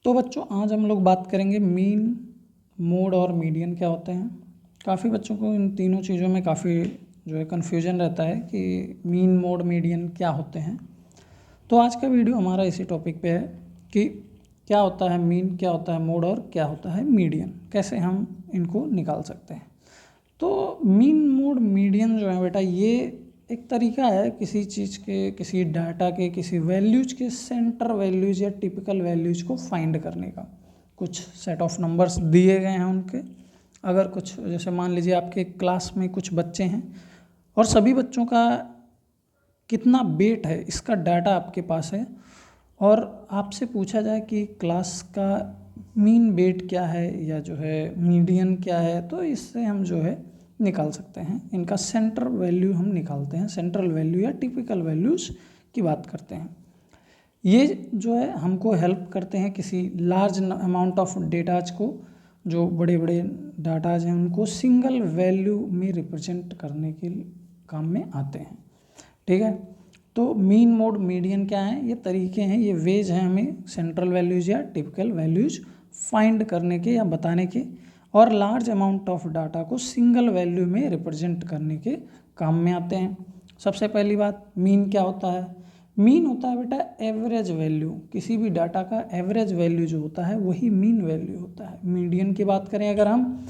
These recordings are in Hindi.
तो बच्चों आज हम लोग बात करेंगे मीन, मोड और मीडियन क्या होते हैं। काफ़ी बच्चों को इन तीनों चीज़ों में काफ़ी जो है कन्फ्यूजन रहता है कि मीन, मोड, मीडियन क्या होते हैं। तो आज का वीडियो हमारा इसी टॉपिक पे है कि क्या होता है मीन, क्या होता है मोड और क्या होता है मीडियन, कैसे हम इनको निकाल सकते हैं। तो मीन, मोड, मीडियन जो है बेटा ये एक तरीका है किसी चीज़ के, किसी डाटा के, किसी वैल्यूज के सेंटर वैल्यूज या टिपिकल वैल्यूज को फाइंड करने का। कुछ सेट ऑफ नंबर्स दिए गए हैं उनके, अगर कुछ जैसे मान लीजिए आपके क्लास में कुछ बच्चे हैं और सभी बच्चों का कितना वेट है इसका डाटा आपके पास है और आपसे पूछा जाए कि क्लास का मीन वेट क्या है या जो है मीडियन क्या है, तो इससे हम जो है निकाल सकते हैं। इनका सेंटर वैल्यू हम निकालते हैं, सेंट्रल वैल्यू या टिपिकल वैल्यूज़ की बात करते हैं। ये जो है हमको हेल्प करते हैं किसी लार्ज अमाउंट ऑफ डेटाज को, जो बड़े बड़े डाटाज हैं उनको सिंगल वैल्यू में रिप्रेजेंट करने के काम में आते हैं। ठीक है, तो मीन, मोड, मीडियन क्या है, ये तरीके हैं, ये वेज हैं हमें सेंट्रल वैल्यूज़ या टिपिकल वैल्यूज़ फाइंड करने के या बताने के, और लार्ज अमाउंट ऑफ डाटा को सिंगल वैल्यू में रिप्रेजेंट करने के काम में आते हैं। सबसे पहली बात, मीन क्या होता है? मीन होता है बेटा एवरेज वैल्यू, किसी भी डाटा का एवरेज वैल्यू जो होता है वही मीन वैल्यू होता है। मीडियन की बात करें अगर हम,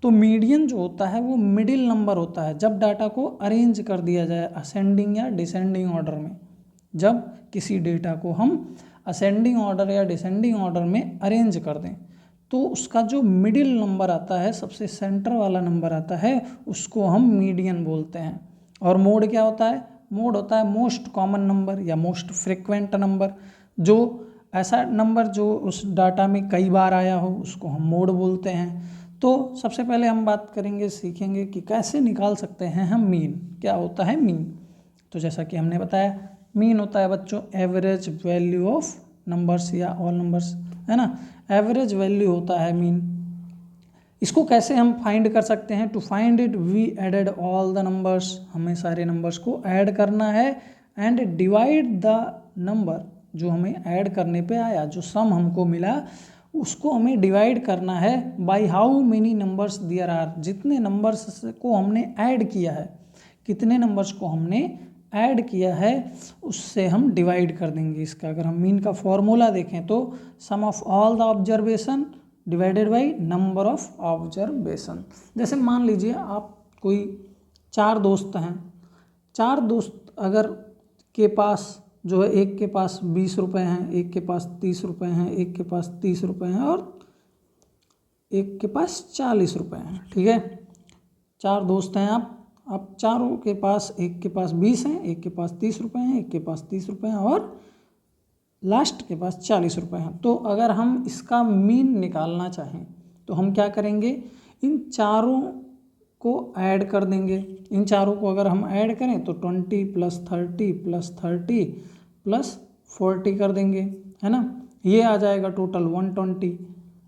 तो मीडियन जो होता है वो मिडिल नंबर होता है जब डाटा को अरेंज कर दिया जाए असेंडिंग या डिसेंडिंग ऑर्डर में। जब किसी डेटा को हम असेंडिंग ऑर्डर या डिसेंडिंग ऑर्डर में अरेंज कर दें तो उसका जो मिडिल नंबर आता है, सबसे सेंटर वाला नंबर आता है, उसको हम मीडियन बोलते हैं। और मोड क्या होता है? मोड होता है मोस्ट कॉमन नंबर या मोस्ट फ्रिक्वेंट नंबर, जो ऐसा नंबर जो उस डाटा में कई बार आया हो उसको हम मोड बोलते हैं। तो सबसे पहले हम बात करेंगे, सीखेंगे कि कैसे निकाल सकते हैं हम मीन। क्या होता है मीन? तो जैसा कि हमने बताया, मीन होता है बच्चों एवरेज वैल्यू ऑफ नंबर्स या ऑल नंबर्स, है ना। एवरेज वैल्यू होता है मीन। इसको कैसे हम फाइंड कर सकते हैं? To find it we added all the numbers, हमें सारे नंबर्स को ऐड करना है एंड डिवाइड द नंबर, जो हमें ऐड करने पे आया, जो सम हमको मिला उसको हमें डिवाइड करना है by how many numbers there are, जितने नंबर्स को हमने ऐड किया है, कितने नंबर्स को हमने ऐड किया है उससे हम डिवाइड कर देंगे इसका। अगर हम मीन का फॉर्मूला देखें तो sum of all the observation divided by number of observation. जैसे मान लीजिए आप कोई 4 दोस्त हैं, 4 दोस्त अगर के पास जो है, एक के पास 20 रुपये हैं, एक के पास 30 रुपये हैं, एक के पास 30 रुपये हैं और एक के पास 40 रुपये हैं। ठीक है, 4 दोस्त हैं आप चारों के पास, एक के पास 20 हैं, एक के पास 30 रुपये हैं, एक के पास 30 रुपये हैं और लास्ट के पास 40 रुपये हैं। तो अगर हम इसका मीन निकालना चाहें तो हम क्या करेंगे? इन चारों को ऐड कर देंगे। इन चारों को अगर हम ऐड करें तो 20 + 30 + 30 + 40 कर देंगे, है ना। ये आ जाएगा टोटल 120।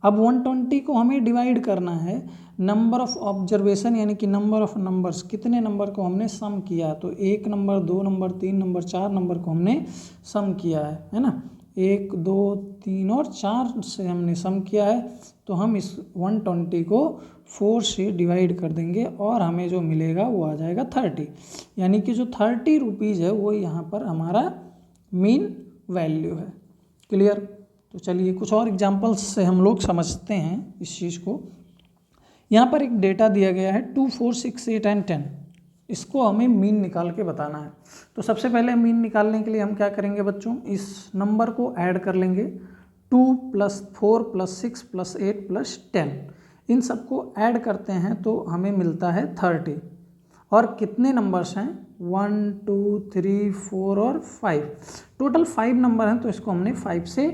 अब 120 को हमें डिवाइड करना है नंबर ऑफ ऑब्जर्वेशन, यानी कि नंबर ऑफ नंबर्स, कितने नंबर को हमने सम किया। तो 1 नंबर, 2 नंबर, 3 नंबर, 4 नंबर को हमने सम किया है ना। 1, 2, 3 और 4 से हमने सम किया है, तो हम इस 120 को 4 से डिवाइड कर देंगे और हमें जो मिलेगा वो आ जाएगा 30, यानी कि जो 30 रुपीज़ है वो यहाँ पर हमारा मीन वैल्यू है। क्लियर? तो चलिए कुछ और एग्जांपल्स से हम लोग समझते हैं इस चीज़ को। यहाँ पर एक डेटा दिया गया है 2, 4, 6, 8 एंड 10, इसको हमें मीन निकाल के बताना है। तो सबसे पहले मीन निकालने के लिए हम क्या करेंगे बच्चों? इस नंबर को ऐड कर लेंगे, 2 + 4 + 6 + 8 + 10, इन सबको ऐड करते हैं तो हमें मिलता है 30। और कितने नंबर्स हैं? 1, 2, 3, 4 और 5, टोटल 5 नंबर हैं, तो इसको हमने 5 से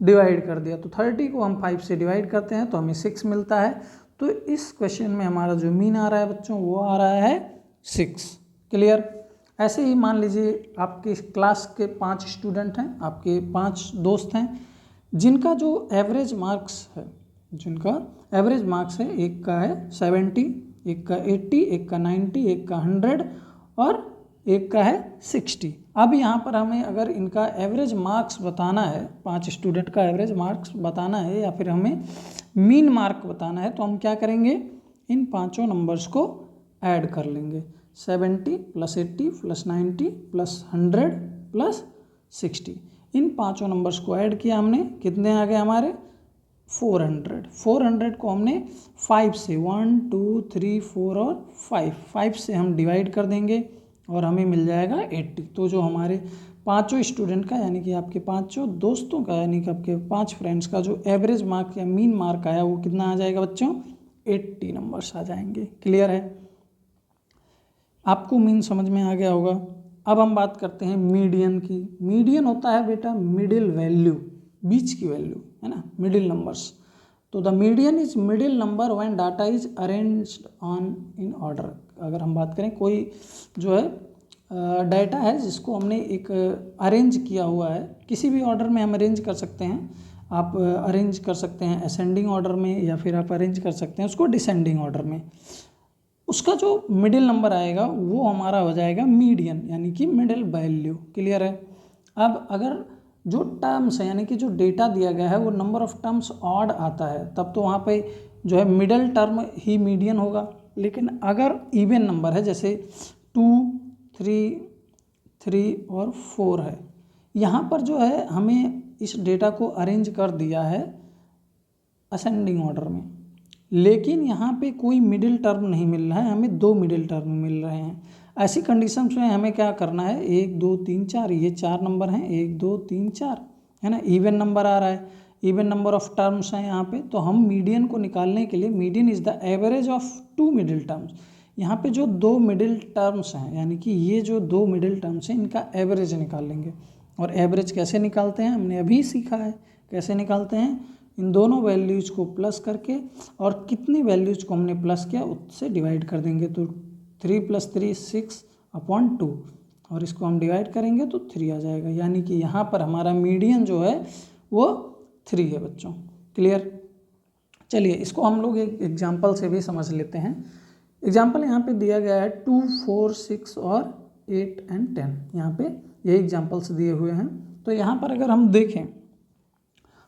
डिवाइड कर दिया। तो 30 को हम 5 से डिवाइड करते हैं तो हमें 6 मिलता है। तो इस क्वेश्चन में हमारा जो मीन आ रहा है बच्चों वो आ रहा है 6। क्लियर? ऐसे ही मान लीजिए आपके क्लास के 5 स्टूडेंट हैं, आपके 5 दोस्त हैं, जिनका जो एवरेज मार्क्स है, एक का है 70, एक का 80, एक का 90, एक का 100 और एक का है 60। अब यहाँ पर हमें अगर इनका एवरेज मार्क्स बताना है, 5 स्टूडेंट का एवरेज मार्क्स बताना है या फिर हमें मीन मार्क बताना है, तो हम क्या करेंगे, इन पांचों नंबर्स को ऐड कर लेंगे। 70 + 80 + 90 + 100 + 60, इन पांचों नंबर्स को ऐड किया हमने, कितने आ गए हमारे 400। 400 को हमने 5 से 1 2 3 4 और 5 से हम डिवाइड कर देंगे और हमें मिल जाएगा 80। तो जो हमारे पांचों स्टूडेंट का यानी कि आपके पांचों दोस्तों का यानी कि आपके 5 फ्रेंड्स का जो एवरेज मार्क या मीन मार्क आया वो कितना आ जाएगा बच्चों, 80 नंबर्स आ जाएंगे। क्लियर है, आपको मीन समझ में आ गया होगा। अब हम बात करते हैं मीडियन की। मीडियन होता है बेटा मिडिल वैल्यू, बीच की वैल्यू है ना, मिडिल नंबर्स। तो the median is middle number when data is arranged on in order. अगर हम बात करें कोई जो है डाटा है जिसको हमने एक अरेंज किया हुआ है, किसी भी ऑर्डर में हम अरेंज कर सकते हैं। आप अरेंज कर सकते हैं असेंडिंग ऑर्डर में या फिर आप अरेंज कर सकते हैं उसको डिसेंडिंग ऑर्डर में। उसका जो मिडिल नंबर आएगा वो हमारा हो जाएगा मीडियन यानी कि मिडिल वैल्यू। क्लियर है। अब अगर जो टर्म्स है यानी कि जो डेटा दिया गया है वो नंबर ऑफ टर्म्स ऑड आता है तब तो वहाँ पे जो है मिडिल टर्म ही मीडियन होगा। लेकिन अगर इवन नंबर है जैसे 2 3 3 और 4 है, यहाँ पर जो है हमें इस डेटा को अरेंज कर दिया है असेंडिंग ऑर्डर में, लेकिन यहाँ पे कोई मिडिल टर्म नहीं मिल रहा है, हमें 2 मिडिल टर्म मिल रहे हैं। ऐसी कंडीशंस में हमें क्या करना है, 1 2 3 4 ये 4 नंबर हैं, 1 2 3 4 है ना, इवन नंबर आ रहा है, इवन नंबर ऑफ टर्म्स हैं यहाँ पे। तो हम मीडियन को निकालने के लिए median is the average of 2 middle terms, यहाँ पे जो 2 मिडिल टर्म्स हैं यानी कि ये जो 2 मिडिल टर्म्स हैं इनका एवरेज निकाल लेंगे। और एवरेज कैसे निकालते हैं हमने अभी सीखा है, कैसे निकालते हैं, इन दोनों वैल्यूज़ को प्लस करके और कितनी वैल्यूज़ को हमने प्लस किया उससे डिवाइड कर देंगे। तो 3 + 3 6/2 और इसको हम डिवाइड करेंगे तो 3 आ जाएगा, यानी कि यहाँ पर हमारा मीडियन जो है वो 3 है बच्चों। क्लियर। चलिए इसको हम लोग एक एग्जाम्पल से भी समझ लेते हैं। एग्जाम्पल यहाँ पे दिया गया है 2 4 6 और 8 और 10, यहाँ पे ये एग्जाम्पल्स दिए हुए हैं। तो यहाँ पर अगर हम देखें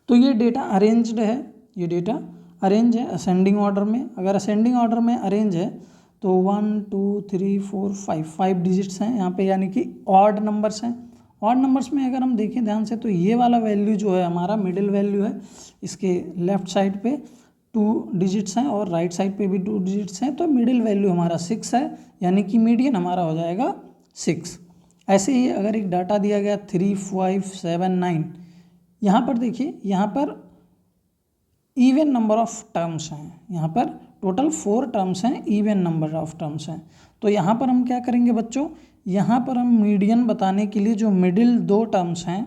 तो ये डेटा अरेंज्ड है, ये डेटा अरेंज है असेंडिंग ऑर्डर में। अगर असेंडिंग ऑर्डर में अरेंज है तो 1 2 3 4 5 डिजिट्स हैं यहाँ पे, यानी कि ऑड नंबर्स हैं। ऑड नंबर्स में अगर हम देखें ध्यान से तो ये वाला वैल्यू जो है हमारा मिडिल वैल्यू है, इसके लेफ्ट साइड पे 2 डिजिट्स हैं और राइट साइड पे भी 2 डिजिट्स हैं, तो मिडिल वैल्यू हमारा 6 है, यानी कि मीडियन हमारा हो जाएगा 6। ऐसे ही अगर एक डाटा दिया गया 3 5 7 9, यहाँ पर देखिए यहाँ पर इवन नंबर ऑफ टर्म्स हैं, यहाँ पर टोटल 4 टर्म्स हैं, इवन नंबर ऑफ टर्म्स हैं। तो यहाँ पर हम क्या करेंगे बच्चों, यहाँ पर हम मीडियन बताने के लिए जो मिडिल 2 टर्म्स हैं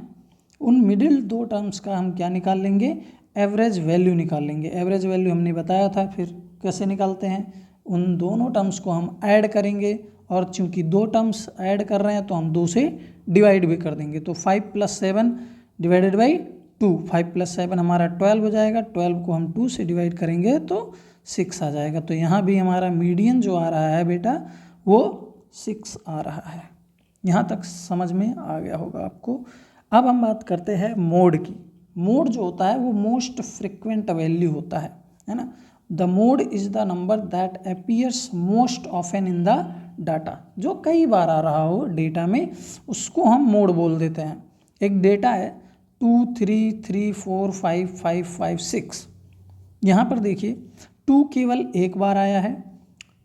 उन मिडिल 2 टर्म्स का हम क्या निकाल लेंगे, एवरेज वैल्यू निकाल लेंगे। एवरेज वैल्यू हमने बताया था, फिर कैसे निकालते हैं, उन दोनों टर्म्स को हम ऐड करेंगे और चूंकि 2 टर्म्स ऐड कर रहे हैं तो हम 2 से डिवाइड भी कर देंगे। तो 5 + 7 डिवाइडेड बाई 2, 5 + 7 हमारा 12 हो जाएगा, 12 को हम 2 से डिवाइड करेंगे तो 6 आ जाएगा। तो यहाँ भी हमारा मीडियन जो आ रहा है बेटा वो 6 आ रहा है। यहाँ तक समझ में आ गया होगा आपको। अब हम बात करते हैं मोड की। मोड जो होता है वो मोस्ट फ्रिक्वेंट वैल्यू होता है ना। The mode is the number that appears most often in the data, जो कई बार आ रहा हो डेटा में उसको हम मोड बोल देते हैं। एक डेटा है 2 3 3 4 5 5 5 6, यहाँ पर देखिए 2 केवल एक बार आया है,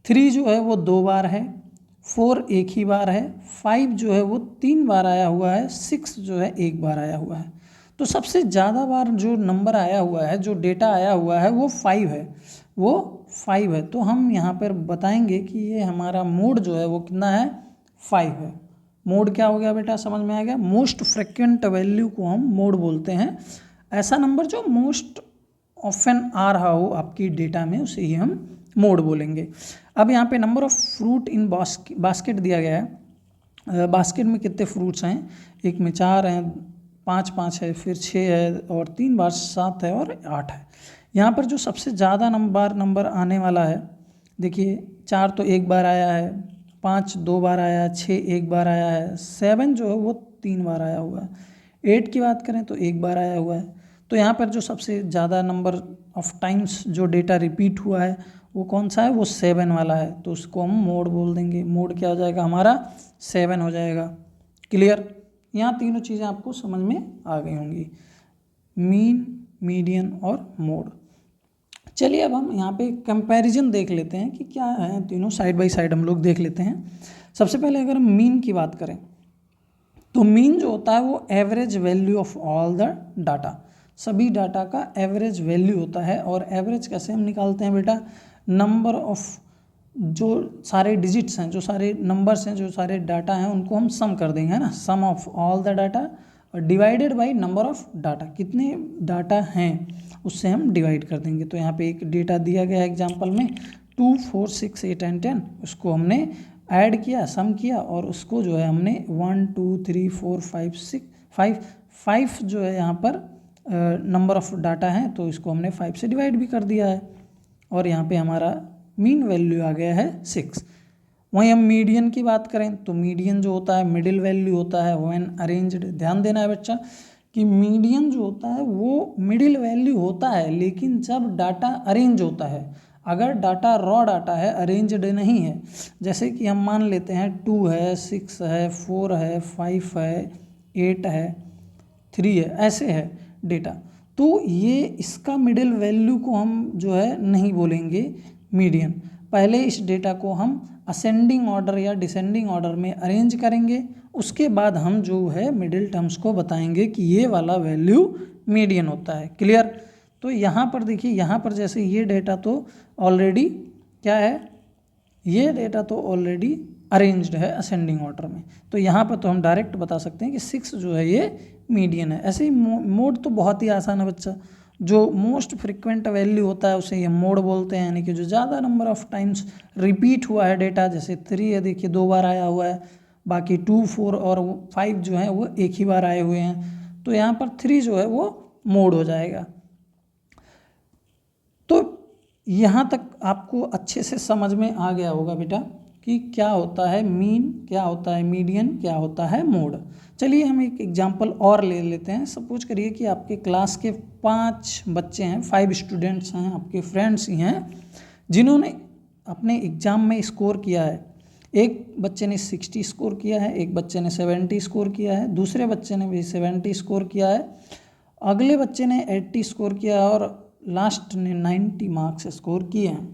3 जो है वो 2 बार है, 4 एक ही बार है, 5 जो है वो 3 बार आया हुआ है, 6 जो है 1 बार आया हुआ है। तो सबसे ज़्यादा बार जो नंबर आया हुआ है, जो डेटा आया हुआ है वो 5 है, वो 5 है। तो हम यहाँ पर बताएंगे कि ये हमारा मोड जो है वो कितना है, 5 है। मोड क्या हो गया बेटा, समझ में आ गया। मोस्ट फ्रिक्वेंट वैल्यू को हम मोड बोलते हैं। ऐसा नंबर जो मोस्ट ऑफन आ रहा हो आपकी डेटा में उसे ही हम मोड बोलेंगे। अब यहाँ पे number of fruit in basket दिया गया है। बास्केट में कितने फ्रूट्स हैं, एक में 4 हैं, 5 5 है, फिर 6 है और 3 बार 7 है और 8 है। यहाँ पर जो सबसे ज़्यादा नंबर आने वाला है, देखिए 4 तो एक बार आया है, 5 2 बार आया है, 6 1 बार आया है, 7 जो है वो 3 बार आया हुआ है, 8 की बात करें तो 1 बार आया हुआ है। तो यहाँ पर जो सबसे ज़्यादा नंबर ऑफ टाइम्स जो डेटा रिपीट हुआ है वो कौन सा है, वो 7 वाला है, तो उसको हम मोड बोल देंगे। मोड क्या हो जाएगा हमारा, 7 हो जाएगा। क्लियर, यहाँ तीनों चीज़ें आपको समझ में आ गई होंगी, मीन, मीडियन और मोड। चलिए अब हम यहाँ पे कंपैरिजन देख लेते हैं कि क्या है, तीनों साइड बाय साइड हम लोग देख लेते हैं। सबसे पहले अगर हम मीन की बात करें तो मीन जो होता है वो average value of all the data, सभी डाटा का एवरेज वैल्यू होता है। और एवरेज कैसे हम निकालते हैं बेटा, नंबर ऑफ जो सारे डिजिट्स हैं, जो सारे नंबर्स हैं, जो सारे डाटा हैं, उनको हम सम कर देंगे, है ना, सम ऑफ ऑल द डाटा और divided by number of data, कितने डाटा हैं उससे हम डिवाइड कर देंगे। तो यहाँ पे एक डेटा दिया गया है एग्जांपल में 2 4 6 8 एंड 10, उसको हमने ऐड किया, सम किया और उसको जो है हमने 1 2 3 4 5 6 5 जो है यहाँ पर नंबर ऑफ डाटा है, तो इसको हमने 5 से डिवाइड भी कर दिया है और यहाँ पे हमारा मीन वैल्यू आ गया है 6। वहीं हम मीडियन की बात करें तो मीडियन जो होता है मिडिल वैल्यू होता है व्हेन अरेंज्ड। ध्यान देना है बच्चा कि मीडियन जो होता है वो मिडिल वैल्यू होता है, लेकिन जब डाटा अरेंज होता है, अगर डाटा रॉ डाटा है, अरेंज्ड नहीं है, जैसे कि हम मान लेते हैं 2 है, 6 है, 4 है, 5 है, 8 है, 3 है, ऐसे है डेटा, तो ये इसका मिडिल वैल्यू को हम जो है नहीं बोलेंगे मीडियन। पहले इस डेटा को हम असेंडिंग ऑर्डर या डिसेंडिंग ऑर्डर में अरेंज करेंगे, उसके बाद हम जो है मिडिल टर्म्स को बताएंगे कि ये वाला वैल्यू मीडियन होता है। क्लियर, तो यहाँ पर देखिए, यहाँ पर जैसे ये डेटा तो ऑलरेडी क्या है, ये डेटा तो ऑलरेडी अरेंज्ड है असेंडिंग ऑर्डर में, तो यहाँ पर तो हम डायरेक्ट बता सकते हैं कि 6 जो है ये मीडियन है। ऐसे ही मोड तो बहुत ही आसान है बच्चा, जो मोस्ट फ्रिक्वेंट वैल्यू होता है उसे हम मोड बोलते हैं, यानी कि जो ज़्यादा नंबर ऑफ टाइम्स रिपीट हुआ है डेटा, जैसे 3 है, देखिए 2 बार आया हुआ है, बाकी 2 4 और 5 जो है वो एक ही बार आए हुए हैं, तो यहाँ पर 3 जो है वो मोड हो जाएगा। तो यहाँ तक आपको अच्छे से समझ में आ गया होगा बेटा कि क्या होता है मीन, क्या होता है मीडियन, क्या होता है मोड। चलिए हम एक एग्जांपल और ले लेते हैं। सपोज करिए कि आपके क्लास के 5 बच्चे हैं, 5 स्टूडेंट्स हैं, आपके फ्रेंड्स ही हैं, जिन्होंने अपने एग्ज़ाम में स्कोर किया है। एक बच्चे ने 60 स्कोर किया है, एक बच्चे ने 70 स्कोर किया है, दूसरे बच्चे ने भी 70 स्कोर किया है, अगले बच्चे ने 80 स्कोर किया और लास्ट ने 90 मार्क्स स्कोर किए हैं।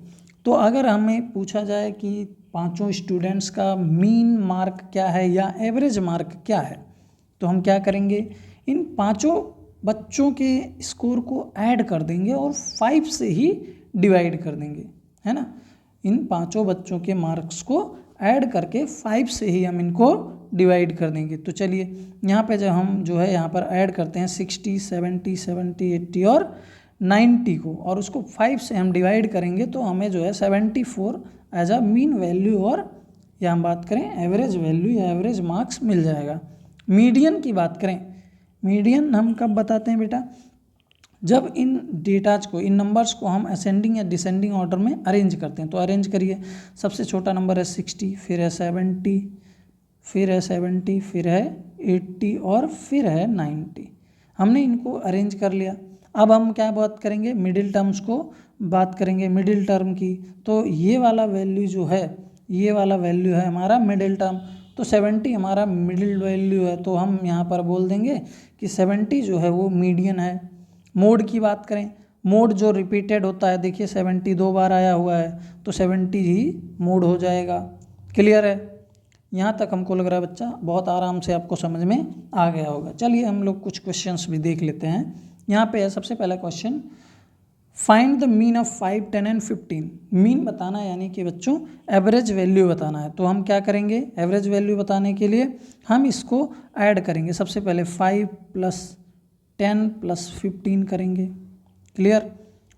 तो अगर हमें पूछा जाए कि पांचों स्टूडेंट्स का मीन मार्क क्या है या एवरेज मार्क क्या है, तो हम क्या करेंगे, इन पांचों बच्चों के स्कोर को ऐड कर देंगे और 5 से ही डिवाइड कर देंगे, है ना। इन पांचों बच्चों के मार्क्स को ऐड करके 5 से ही हम इनको डिवाइड कर देंगे। तो चलिए यहाँ पे जब हम जो है यहाँ पर ऐड करते हैं 60 70 70 80 और 90 को, और उसको 5 से हम डिवाइड करेंगे तो हमें जो है 74 एज अ मीन वैल्यू और या हम बात करें एवरेज वैल्यू या एवरेज मार्क्स मिल जाएगा। मीडियन की बात करें, मीडियन हम कब बताते हैं बेटा, जब इन डेटाज को, इन नंबर्स को हम असेंडिंग या डिसेंडिंग ऑर्डर में अरेंज करते हैं। तो अरेंज करिए, सबसे छोटा नंबर है 60, फिर है 70, फिर है 70, फिर है 80 और फिर है 90। हमने इनको अरेंज कर लिया। अब हम क्या बात करेंगे, मिडिल टर्म्स को बात करेंगे, मिडिल टर्म की। तो ये वाला वैल्यू जो है, ये वाला वैल्यू है हमारा मिडिल टर्म, तो 70 हमारा मिडिल वैल्यू है, तो हम यहाँ पर बोल देंगे कि 70 जो है वो मीडियन है। मोड की बात करें, मोड जो रिपीटेड होता है, देखिए 70 2 बार आया हुआ है तो 70 ही मोड हो जाएगा। क्लियर है, यहाँ तक हमको लग रहा है बच्चा बहुत आराम से आपको समझ में आ गया होगा। चलिए हम लोग कुछ क्वेश्चंस भी देख लेते हैं। यहाँ पे है सबसे पहला question, find the mean of 5 10 and 15। Mean बताना है, यानी कि बच्चों एवरेज वैल्यू बताना है। तो हम क्या करेंगे, एवरेज वैल्यू बताने के लिए हम इसको ऐड करेंगे। सबसे पहले 5 + 10 + 15 करेंगे। क्लियर,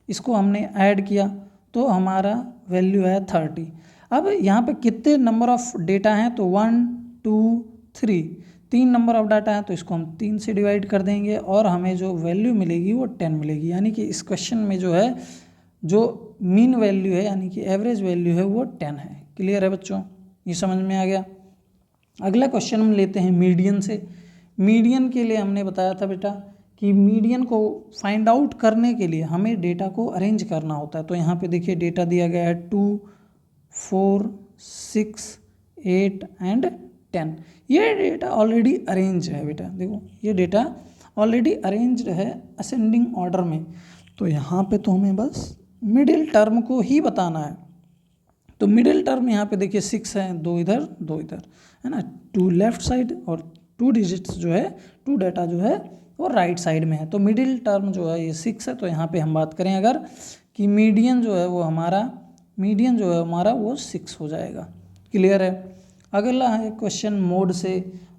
इसको हमने ऐड किया तो हमारा वैल्यू है 30। अब यहाँ पे कितने नंबर ऑफ डेटा हैं, तो 1 2 3, 3 नंबर ऑफ डाटा है, तो इसको हम 3 से डिवाइड कर देंगे और हमें जो वैल्यू मिलेगी वो 10 मिलेगी। यानी कि इस क्वेश्चन में जो है, जो मीन वैल्यू है यानी कि एवरेज वैल्यू है वो 10 है। क्लियर है बच्चों, ये समझ में आ गया। अगला क्वेश्चन हम लेते हैं मीडियन से। मीडियन के लिए हमने बताया था बेटा कि मीडियन को फाइंड आउट करने के लिए हमें डेटा को अरेंज करना होता है। तो यहाँ पे देखिए डेटा दिया गया है 2, 4, 6, 8 एंड 10। ये डेटा ऑलरेडी अरेंज है बेटा, देखो ये डेटा ऑलरेडी अरेंज्ड है असेंडिंग ऑर्डर में। तो यहाँ पे तो हमें बस मिडिल टर्म को ही बताना है। तो मिडिल टर्म यहाँ पे देखिए 6 है, 2 इधर 2 इधर, है ना, 2 लेफ्ट साइड और 2 डिजिट्स जो है 2 डाटा जो है वो राइट साइड में है। तो मिडिल टर्म जो है ये 6 है। तो यहाँ पे हम बात करें अगर कि मीडियन जो है हमारा वो 6 हो जाएगा। क्लियर है। अगला है क्वेश्चन मोड से।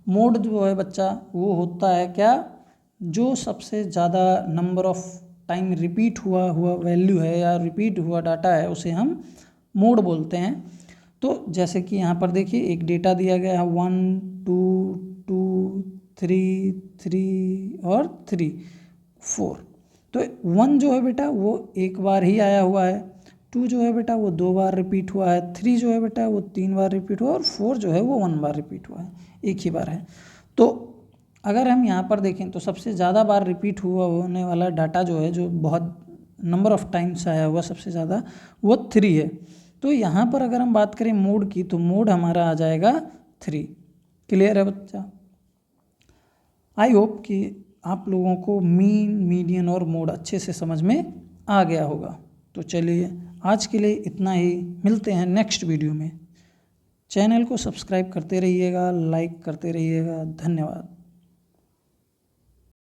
मोड जो है बच्चा वो होता है क्या, जो सबसे ज़्यादा नंबर ऑफ टाइम रिपीट हुआ वैल्यू है या रिपीट हुआ डाटा है उसे हम मोड बोलते हैं। तो जैसे कि यहाँ पर देखिए एक डेटा दिया गया है 1, 2, 2, 3, 3 और 3, 4। तो 1 जो है बेटा वो एक बार ही आया हुआ है, 2 जो है बेटा वो 2 बार रिपीट हुआ है, 3 जो है बेटा वो 3 बार रिपीट हुआ और 4 जो है वो 1 बार रिपीट हुआ है, एक ही बार है। तो अगर हम यहाँ पर देखें तो सबसे ज़्यादा बार रिपीट होने वाला डाटा जो है, जो बहुत नंबर ऑफ टाइम्स आया हुआ सबसे ज़्यादा, वो 3 है। तो यहाँ पर अगर हम बात करें मोड की तो मोड हमारा आ जाएगा 3। क्लियर है बच्चा। आई होप कि आप लोगों को मीन, मीडियन और मोड अच्छे से समझ में आ गया होगा। तो चलिए आज के लिए इतना ही, मिलते हैं नेक्स्ट वीडियो में। चैनल को सब्सक्राइब करते रहिएगा, लाइक करते रहिएगा। धन्यवाद।